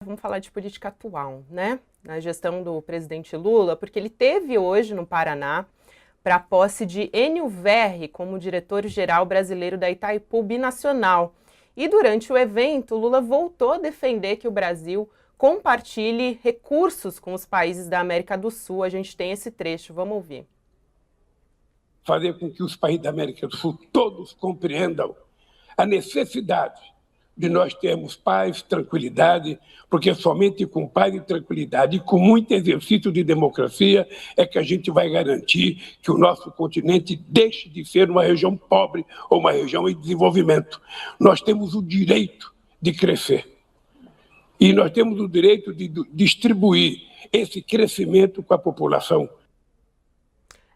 Vamos falar de política atual, né? Na gestão do presidente Lula, porque ele teve hoje no Paraná para a posse de Enio Verri como diretor-geral brasileiro da Itaipu Binacional. E durante o evento, Lula voltou a defender que o Brasil compartilhe recursos com os países da América do Sul. A gente tem esse trecho, vamos ouvir. Fazer com que os países da América do Sul todos compreendam a necessidade de nós termos paz, tranquilidade, porque somente com paz e tranquilidade e com muito exercício de democracia é que a gente vai garantir que o nosso continente deixe de ser uma região pobre ou uma região em desenvolvimento. Nós temos o direito de crescer e nós temos o direito de distribuir esse crescimento com a população.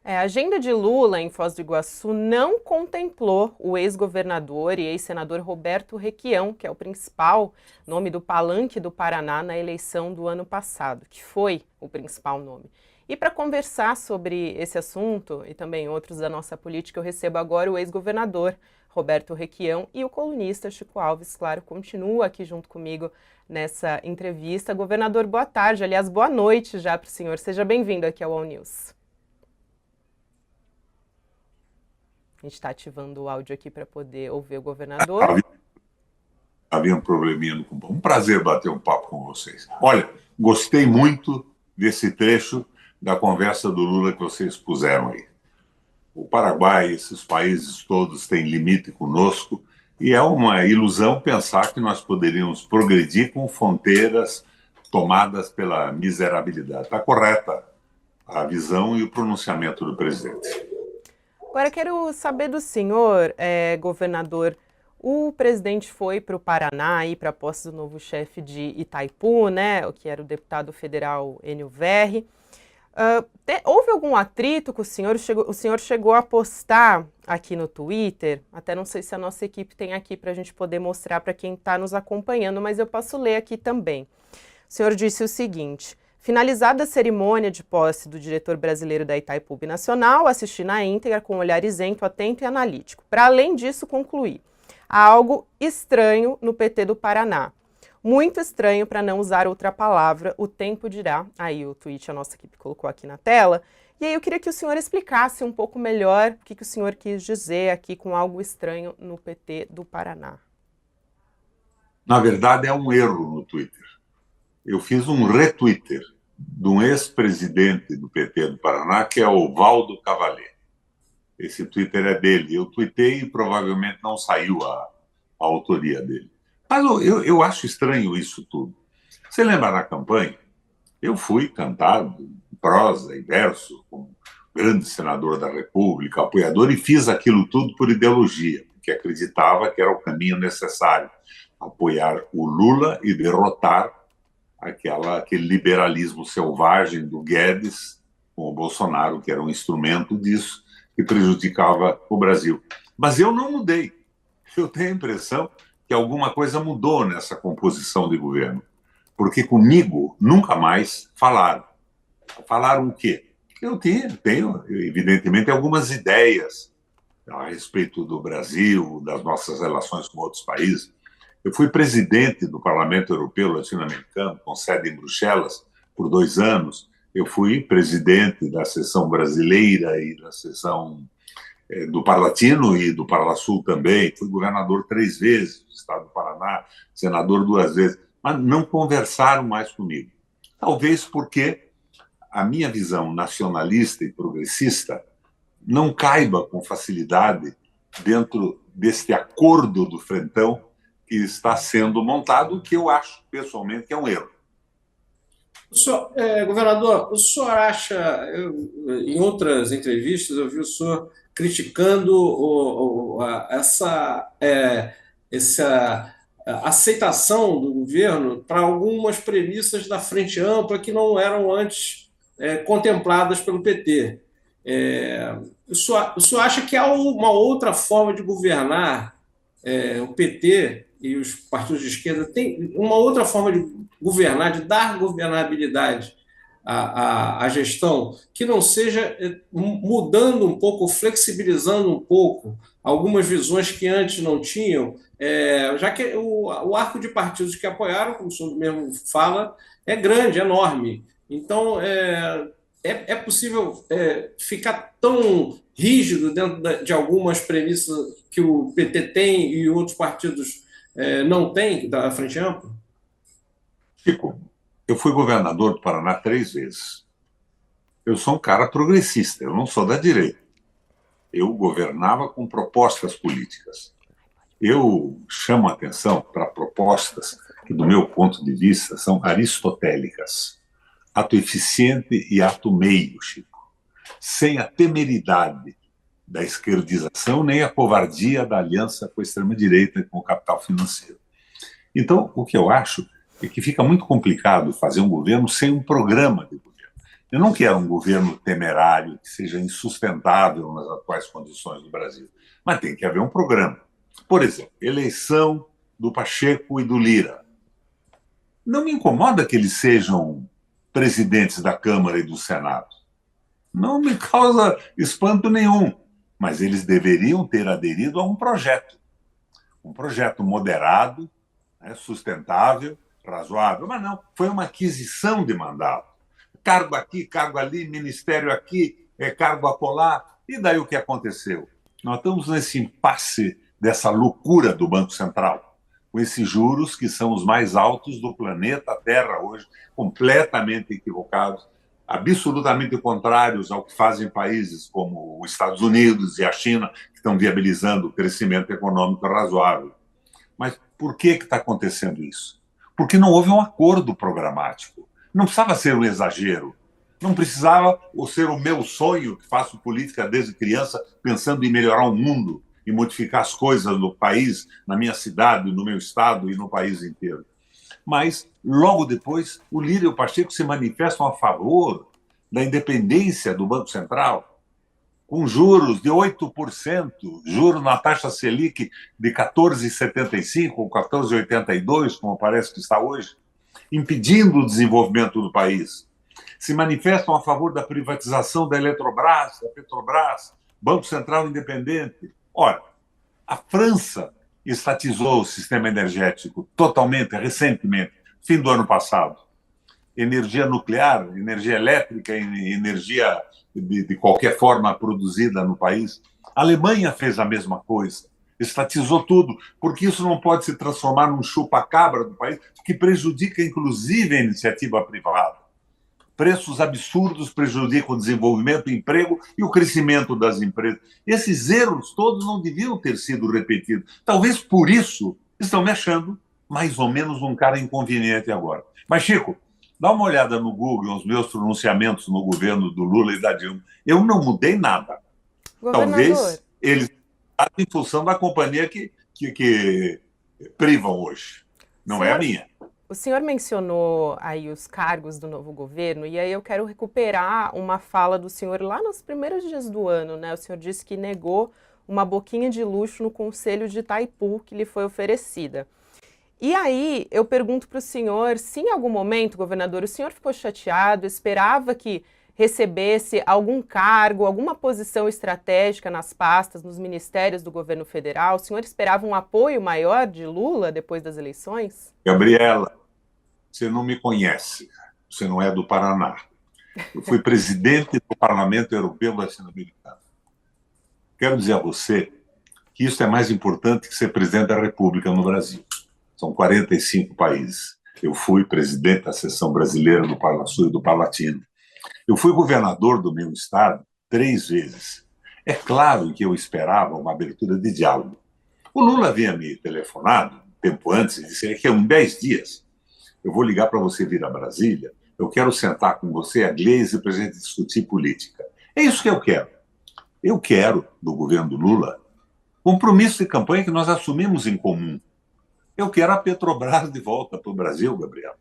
A agenda de Lula em Foz do Iguaçu não contemplou o ex-governador e ex-senador Roberto Requião, que é o principal nome do palanque do Paraná na eleição do ano passado, que foi o principal nome. E para conversar sobre esse assunto e também outros da nossa política, eu recebo agora o ex-governador Roberto Requião e o colunista Chico Alves, claro, continua aqui junto comigo nessa entrevista. Governador, boa tarde, aliás, boa noite já para o senhor. Seja bem-vindo aqui ao All News. A gente está ativando o áudio aqui para poder ouvir o governador. Havia um probleminha no computador. Um prazer bater um papo com vocês. Olha, gostei muito desse trecho da conversa do Lula que vocês puseram aí. O Paraguai, esses países todos têm limite conosco e é uma ilusão pensar que nós poderíamos progredir com fronteiras tomadas pela miserabilidade. Está correta a visão e o pronunciamento do presidente. Agora, quero saber do senhor, governador, o presidente foi para o Paraná, para a posse do novo chefe de Itaipu, né, que era o deputado federal Enio Verri. Houve algum atrito com o senhor? O senhor chegou a postar aqui no Twitter, até não sei se a nossa equipe tem aqui para a gente poder mostrar para quem está nos acompanhando, mas eu posso ler aqui também. O senhor disse o seguinte: finalizada a cerimônia de posse do diretor brasileiro da Itaipu Binacional, assisti na íntegra com um olhar isento, atento e analítico. Para além disso, concluí: há algo estranho no PT do Paraná. Muito estranho, para não usar outra palavra, o tempo dirá. Aí o tweet a nossa equipe colocou aqui na tela. E aí eu queria que o senhor explicasse um pouco melhor o que o senhor quis dizer aqui com algo estranho no PT do Paraná. Na verdade, é um erro no Twitter. Eu fiz um retweeter de um ex-presidente do PT do Paraná, que é o Valdo Cavalier. Esse Twitter é dele. Eu tuitei e provavelmente não saiu a autoria dele. Mas eu acho estranho isso tudo. Você lembra na campanha? Eu fui cantar prosa e verso como grande senador da República, apoiador, e fiz aquilo tudo por ideologia, porque acreditava que era o caminho necessário, apoiar o Lula e derrotar aquele liberalismo selvagem do Guedes com o Bolsonaro, que era um instrumento disso, que prejudicava o Brasil. Mas eu não mudei. Eu tenho a impressão que alguma coisa mudou nessa composição de governo, porque comigo nunca mais falaram. Falaram o quê? Eu tenho, evidentemente, algumas ideias a respeito do Brasil, das nossas relações com outros países. Eu fui presidente do Parlamento Europeu Latino-Americano, com sede em Bruxelas, por 2 anos. Eu fui presidente da seção brasileira e da seção do Parlatino e do Parlasul também. Fui governador 3 vezes do estado do Paraná, senador 2 vezes. Mas não conversaram mais comigo. Talvez porque a minha visão nacionalista e progressista não caiba com facilidade dentro deste acordo do Frentão que está sendo montado, que eu acho, pessoalmente, que é um erro. Governador, o senhor acha, em outras entrevistas, eu vi o senhor criticando essa aceitação do governo para algumas premissas da Frente Ampla que não eram antes contempladas pelo PT. O senhor acha que há uma outra forma de governar o PT e os partidos de esquerda? Tem uma outra forma de governar, de dar governabilidade a gestão, que não seja mudando um pouco, flexibilizando um pouco algumas visões que antes não tinham, já que o arco de partidos que apoiaram, como o senhor mesmo fala, é grande, é enorme. Então, é possível ficar tão rígido dentro de algumas premissas que o PT tem e outros partidos não têm, da Frente Ampla? Chico, eu fui governador do Paraná 3 vezes. Eu sou um cara progressista, eu não sou da direita. Eu governava com propostas políticas. Eu chamo a atenção para propostas que, do meu ponto de vista, são aristotélicas. Ato eficiente e ato meio, Chico. Sem a temeridade da esquerdização nem a covardia da aliança com a extrema-direita e com o capital financeiro. Então, o que eu acho é que fica muito complicado fazer um governo sem um programa de governo. Eu não quero um governo temerário que seja insustentável nas atuais condições do Brasil, mas tem que haver um programa. Por exemplo, eleição do Pacheco e do Lira. Não me incomoda que eles sejam presidentes da Câmara e do Senado. Não me causa espanto nenhum, mas eles deveriam ter aderido a um projeto moderado, sustentável, razoável, mas não, foi uma aquisição de mandato. Cargo aqui, cargo ali, ministério aqui, cargo acolá. E daí o que aconteceu? Nós estamos nesse impasse dessa loucura do Banco Central, com esses juros que são os mais altos do planeta Terra hoje, completamente equivocados, absolutamente contrários ao que fazem países como os Estados Unidos e a China, que estão viabilizando o crescimento econômico razoável. Mas por que está acontecendo isso? Porque não houve um acordo programático. Não precisava ser um exagero. Não precisava ser o meu sonho, que faço política desde criança, pensando em melhorar o mundo e modificar as coisas no país, na minha cidade, no meu estado e no país inteiro. Mas, logo depois, o Lira e o Pacheco se manifestam a favor da independência do Banco Central, com juros de 8%, juros na taxa Selic de 14,75% ou 14,82%, como parece que está hoje, impedindo o desenvolvimento do país. Se manifestam a favor da privatização da Eletrobras, da Petrobras, Banco Central independente. Ora, a França estatizou o sistema energético totalmente, recentemente, fim do ano passado. Energia nuclear, energia elétrica, energia de qualquer forma produzida no país. A Alemanha fez a mesma coisa, estatizou tudo, porque isso não pode se transformar num chupa-cabra do país, que prejudica, inclusive, a iniciativa privada. Preços absurdos prejudicam o desenvolvimento, o emprego e o crescimento das empresas. Esses erros todos não deviam ter sido repetidos. Talvez por isso estão me achando mais ou menos um cara inconveniente agora. Mas, Chico, dá uma olhada no Google, os meus pronunciamentos no governo do Lula e da Dilma. Eu não mudei nada. Talvez eles em função da companhia que privam hoje. Não é a minha. O senhor mencionou aí os cargos do novo governo, e aí eu quero recuperar uma fala do senhor lá nos primeiros dias do ano, né? O senhor disse que negou uma boquinha de luxo no Conselho de Itaipu que lhe foi oferecida. E aí eu pergunto para o senhor se em algum momento, governador, o senhor ficou chateado, esperava que recebesse algum cargo, alguma posição estratégica nas pastas, nos ministérios do governo federal? O senhor esperava um apoio maior de Lula depois das eleições? Gabriela, você não me conhece, você não é do Paraná. Eu fui presidente do Parlamento Europeu Latino-Americano. Quero dizer a você que isso é mais importante que ser presidente da República no Brasil. São 45 países. Eu fui presidente da seção brasileira do Parla-Sul e do Parla-Latino. Eu fui governador do meu estado 3 vezes. É claro que eu esperava uma abertura de diálogo. O Lula havia me telefonado tempo antes e disse que em 10 dias eu vou ligar para você vir a Brasília, eu quero sentar com você, a Gleisi, para a gente discutir política. É isso que eu quero. Eu quero, do governo do Lula, compromisso de campanha que nós assumimos em comum. Eu quero a Petrobras de volta para o Brasil, Gabriel.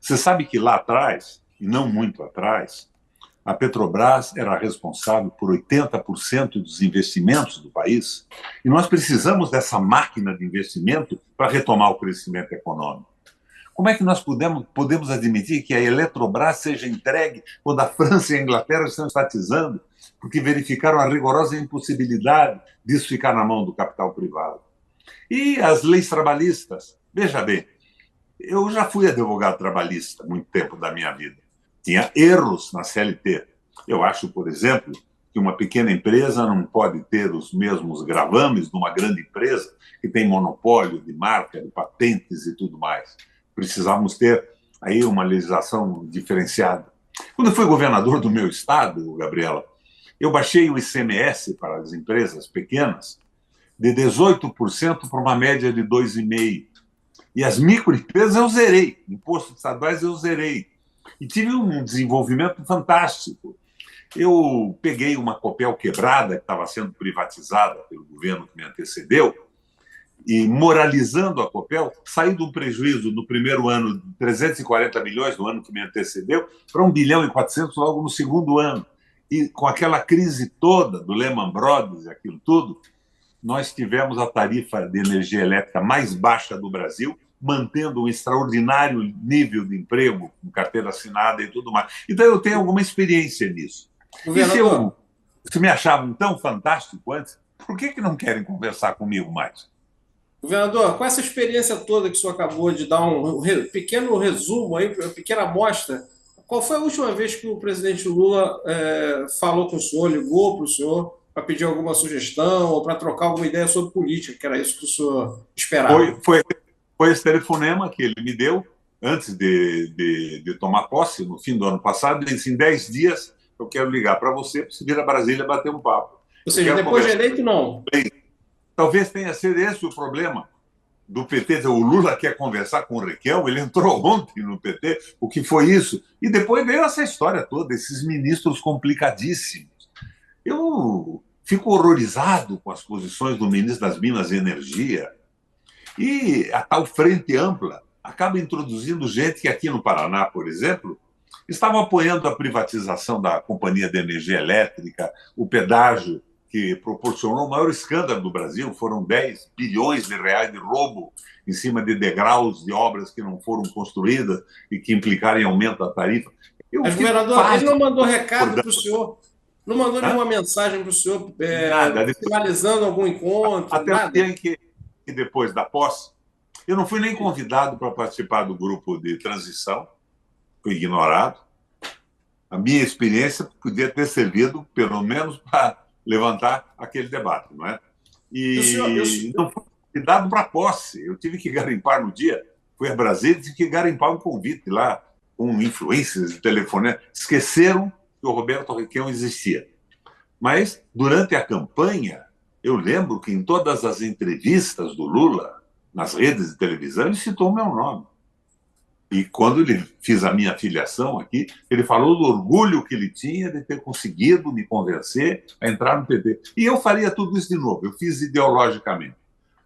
Você sabe que lá atrás, e não muito atrás, a Petrobras era responsável por 80% dos investimentos do país, e nós precisamos dessa máquina de investimento para retomar o crescimento econômico. Como é que nós podemos admitir que a Eletrobras seja entregue quando a França e a Inglaterra estão estatizando, porque verificaram a rigorosa impossibilidade disso ficar na mão do capital privado? E as leis trabalhistas? Veja bem, eu já fui advogado trabalhista muito tempo da minha vida. Tinha erros na CLT. Eu acho, por exemplo, que uma pequena empresa não pode ter os mesmos gravames de uma grande empresa que tem monopólio de marca, de patentes e tudo mais. Precisávamos ter aí uma legislação diferenciada. Quando eu fui governador do meu estado, Gabriela, eu baixei o ICMS para as empresas pequenas de 18% para uma média de 2,5%. E as microempresas eu zerei, impostos estaduais eu zerei. E tive um desenvolvimento fantástico. Eu peguei uma Copel quebrada, que estava sendo privatizada pelo governo que me antecedeu, e moralizando a Copel, saí de um prejuízo no primeiro ano de 340 milhões, no ano que me antecedeu, para 1,4 bilhão logo no segundo ano. E com aquela crise toda do Lehman Brothers e aquilo tudo, nós tivemos a tarifa de energia elétrica mais baixa do Brasil, mantendo um extraordinário nível de emprego, com carteira assinada e tudo mais. Então, eu tenho alguma experiência nisso. E se me achavam tão fantástico antes, por que não querem conversar comigo mais? Governador, com essa experiência toda que o senhor acabou de dar um pequeno resumo, aí, uma pequena amostra, qual foi a última vez que o presidente Lula falou com o senhor, ligou para o senhor para pedir alguma sugestão ou para trocar alguma ideia sobre política, que era isso que o senhor esperava? Foi esse telefonema que ele me deu antes de tomar posse, no fim do ano passado. Ele disse: em 10 dias eu quero ligar para você vir a Brasília bater um papo. Ou seja, depois de eleito, não. Talvez tenha sido esse o problema do PT. O Lula quer conversar com o Requião, ele entrou ontem no PT, o que foi isso? E depois veio essa história toda, esses ministros complicadíssimos. Eu fico horrorizado com as posições do ministro das Minas e Energia. E a tal frente ampla acaba introduzindo gente que aqui no Paraná, por exemplo, estavam apoiando a privatização da Companhia de Energia Elétrica, o pedágio que proporcionou o maior escândalo do Brasil, foram 10 bilhões de reais de roubo em cima de degraus de obras que não foram construídas e que implicaram em aumento da tarifa. Mas, governador, ele não mandou recado para o senhor? Não mandou nenhuma mensagem para o senhor finalizando algum encontro? Até o dia em que depois da posse, eu não fui nem convidado para participar do grupo de transição, fui ignorado. A minha experiência podia ter servido, pelo menos, para levantar aquele debate, não é? E não fui convidado para a posse. Eu tive que garimpar no dia. Fui a Brasília e tive que garimpar um convite lá, com influências de telefone. Esqueceram que o Roberto Requião existia. Mas, durante a campanha, eu lembro que em todas as entrevistas do Lula, nas redes de televisão, ele citou o meu nome. E quando ele fiz a minha filiação aqui, ele falou do orgulho que ele tinha de ter conseguido me convencer a entrar no PT. E eu faria tudo isso de novo, eu fiz ideologicamente.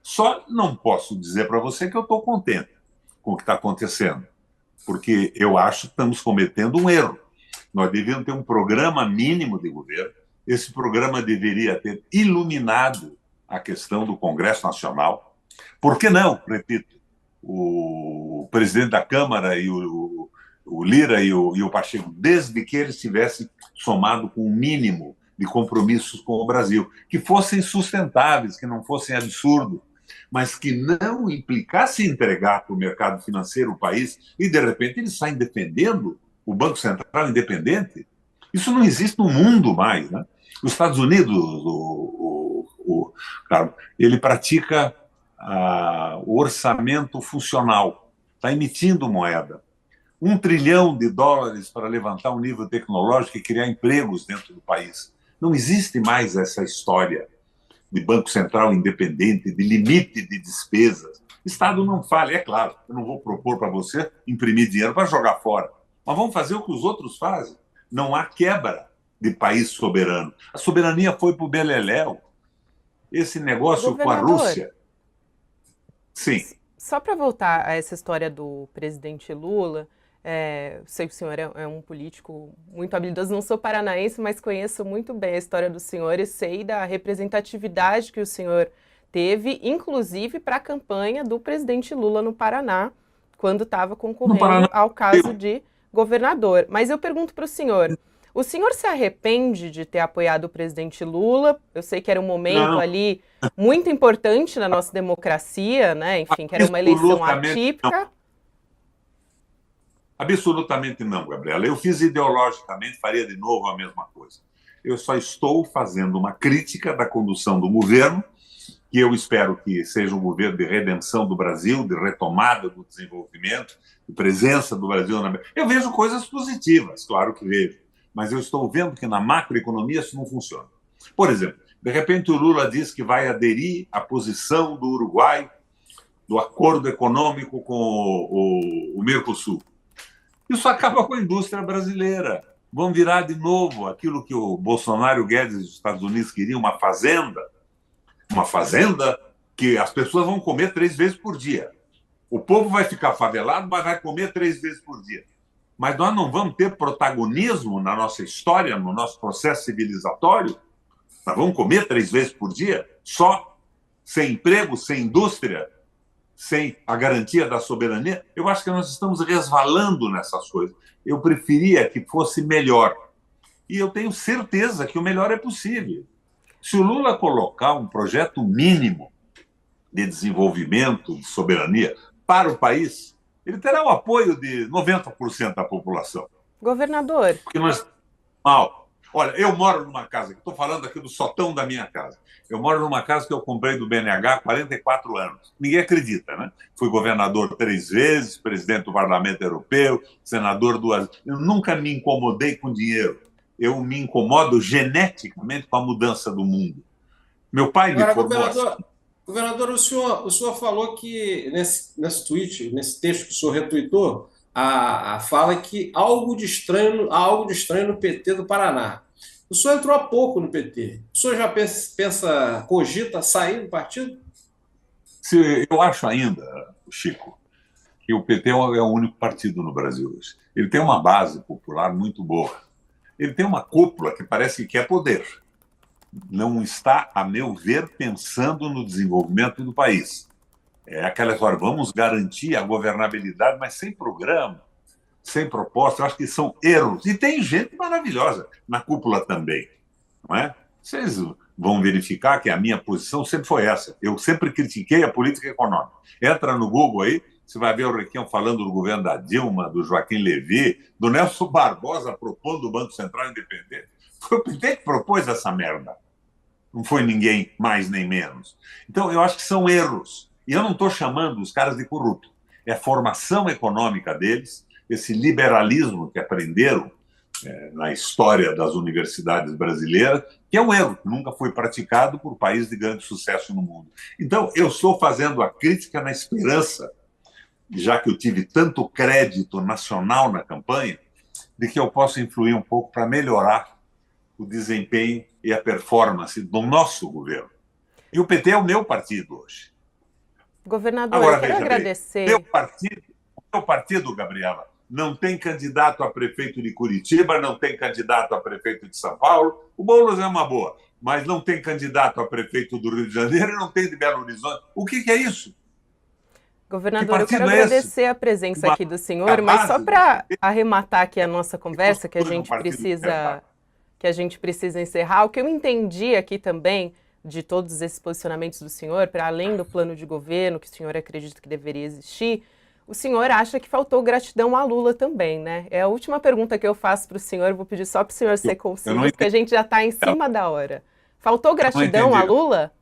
Só não posso dizer para você que eu estou contente com o que está acontecendo, porque eu acho que estamos cometendo um erro. Nós devíamos ter um programa mínimo de governo. Esse programa deveria ter iluminado a questão do Congresso Nacional. Por que não, repito, o presidente da Câmara e o Lira e o Pacheco, desde que eles tivessem somado com um mínimo de compromissos com o Brasil, que fossem sustentáveis, que não fossem absurdos, mas que não implicasse entregar para o mercado financeiro o país e, de repente, eles saem defendendo o Banco Central independente. Isso não existe no mundo mais, né? Os Estados Unidos, ele pratica o orçamento funcional, está emitindo moeda. $1 trilhão para levantar um nível tecnológico e criar empregos dentro do país. Não existe mais essa história de Banco Central independente, de limite de despesas. O Estado não falha, é claro. Eu não vou propor para você imprimir dinheiro para jogar fora. Mas vamos fazer o que os outros fazem. Não há quebra de país soberano. A soberania foi para o beleléu. Esse negócio com a Rússia... Sim. Só para voltar a essa história do presidente Lula, sei que o senhor é um político muito habilidoso, não sou paranaense, mas conheço muito bem a história do senhor e sei da representatividade que o senhor teve, inclusive para a campanha do presidente Lula no Paraná, quando estava No concorrendo Paraná. ao caso de governador. Mas eu pergunto para o senhor se arrepende de ter apoiado o presidente Lula? Eu sei que era um momento Não, ali muito importante na nossa democracia, né? Enfim, que era uma eleição absolutamente não. atípica. Absolutamente não, Gabriela. Eu fiz ideologicamente, faria de novo a mesma coisa. Eu só estou fazendo uma crítica da condução do governo, que eu espero que seja um governo de redenção do Brasil, de retomada do desenvolvimento, de presença do Brasil na... Eu vejo coisas positivas, claro que vejo, mas eu estou vendo que na macroeconomia isso não funciona. Por exemplo, de repente o Lula diz que vai aderir à posição do Uruguai do acordo econômico com o Mercosul. Isso acaba com a indústria brasileira. Vão virar de novo aquilo que o Bolsonaro e o Guedes dos Estados Unidos queriam, uma fazenda que as pessoas vão comer 3 vezes por dia. O povo vai ficar favelado, mas vai comer 3 vezes por dia. Mas nós não vamos ter protagonismo na nossa história, no nosso processo civilizatório? Nós vamos comer 3 vezes por dia? Só? Sem emprego, sem indústria? Sem a garantia da soberania? Eu acho que nós estamos resvalando nessas coisas. Eu preferia que fosse melhor. E eu tenho certeza que o melhor é possível. Se o Lula colocar um projeto mínimo de desenvolvimento, de soberania para o país, ele terá o apoio de 90% da população. Governador. Porque nós... Mal. Olha, eu moro numa casa, estou falando aqui do sotão da minha casa. Eu moro numa casa que eu comprei do BNH há 44 anos. Ninguém acredita, né? Fui governador 3 vezes, presidente do Parlamento Europeu, senador 2 vezes. Eu nunca me incomodei com dinheiro. Eu me incomodo geneticamente com a mudança do mundo. Meu pai me formou assim. Governador, o senhor falou que nesse tweet, nesse texto que o senhor retuitou, a fala que há algo de estranho no PT do Paraná. O senhor entrou há pouco no PT. O senhor já cogita sair do partido? Eu acho ainda, Chico, que o PT é o único partido no Brasil hoje. Ele tem uma base popular muito boa. Ele tem uma cúpula que parece que quer poder. Não está, a meu ver, pensando no desenvolvimento do país. É aquela história, vamos garantir a governabilidade, mas sem programa, sem proposta. Eu acho que são erros. E tem gente maravilhosa na cúpula também, não é? Vocês vão verificar que a minha posição sempre foi essa. Eu sempre critiquei a política econômica. Entra no Google aí, você vai ver o Requião falando do governo da Dilma, do Joaquim Levy, do Nelson Barbosa propondo o Banco Central Independente. Foi o PT que propôs essa merda. Não foi ninguém mais nem menos. Então, eu acho que são erros. E eu não estou chamando os caras de corrupto. É a formação econômica deles, esse liberalismo que aprenderam na história das universidades brasileiras, que é um erro, que nunca foi praticado por países de grande sucesso no mundo. Então, eu estou fazendo a crítica na esperança, já que eu tive tanto crédito nacional na campanha, de que eu possa influir um pouco para melhorar o desempenho e a performance do nosso governo. E o PT é o meu partido hoje. Governador, agora, eu quero agradecer. Meu partido, Gabriela, não tem candidato a prefeito de Curitiba, não tem candidato a prefeito de São Paulo. O Boulos é uma boa, mas não tem candidato a prefeito do Rio de Janeiro e não tem de Belo Horizonte. O que é isso? Governador, eu quero agradecer a presença aqui do senhor, mas só para arrematar aqui a nossa conversa, que a gente precisa encerrar, o que eu entendi aqui também de todos esses posicionamentos do senhor, para além do plano de governo, que o senhor acredita que deveria existir, o senhor acha que faltou gratidão a Lula também, né? É a última pergunta que eu faço para o senhor, vou pedir só para o senhor ser conciso, porque a gente já está em cima da hora. Faltou gratidão a Lula?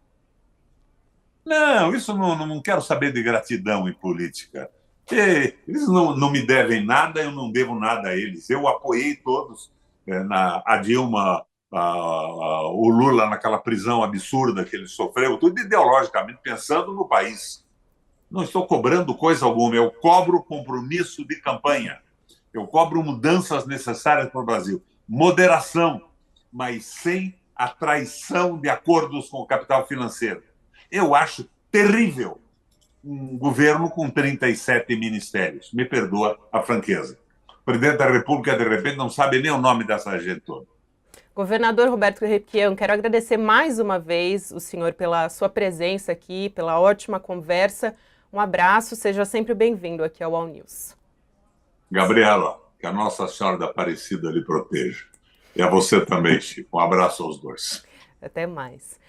Não, isso não quero saber de gratidão em política. Eles não me devem nada, eu não devo nada a eles. Eu apoiei todos, a Dilma, o Lula naquela prisão absurda que ele sofreu, tudo ideologicamente, pensando no país. Não estou cobrando coisa alguma, eu cobro compromisso de campanha. Eu cobro mudanças necessárias para o Brasil. Moderação, mas sem a traição de acordos com o capital financeiro. Eu acho terrível um governo com 37 ministérios. Me perdoa a franqueza. O presidente da República, de repente, não sabe nem o nome dessa gente toda. Governador Roberto Requião, quero agradecer mais uma vez o senhor pela sua presença aqui, pela ótima conversa. Um abraço, seja sempre bem-vindo aqui ao All News. Gabriela, que a Nossa Senhora da Aparecida lhe proteja. E a você também, Chico. Um abraço aos dois. Até mais.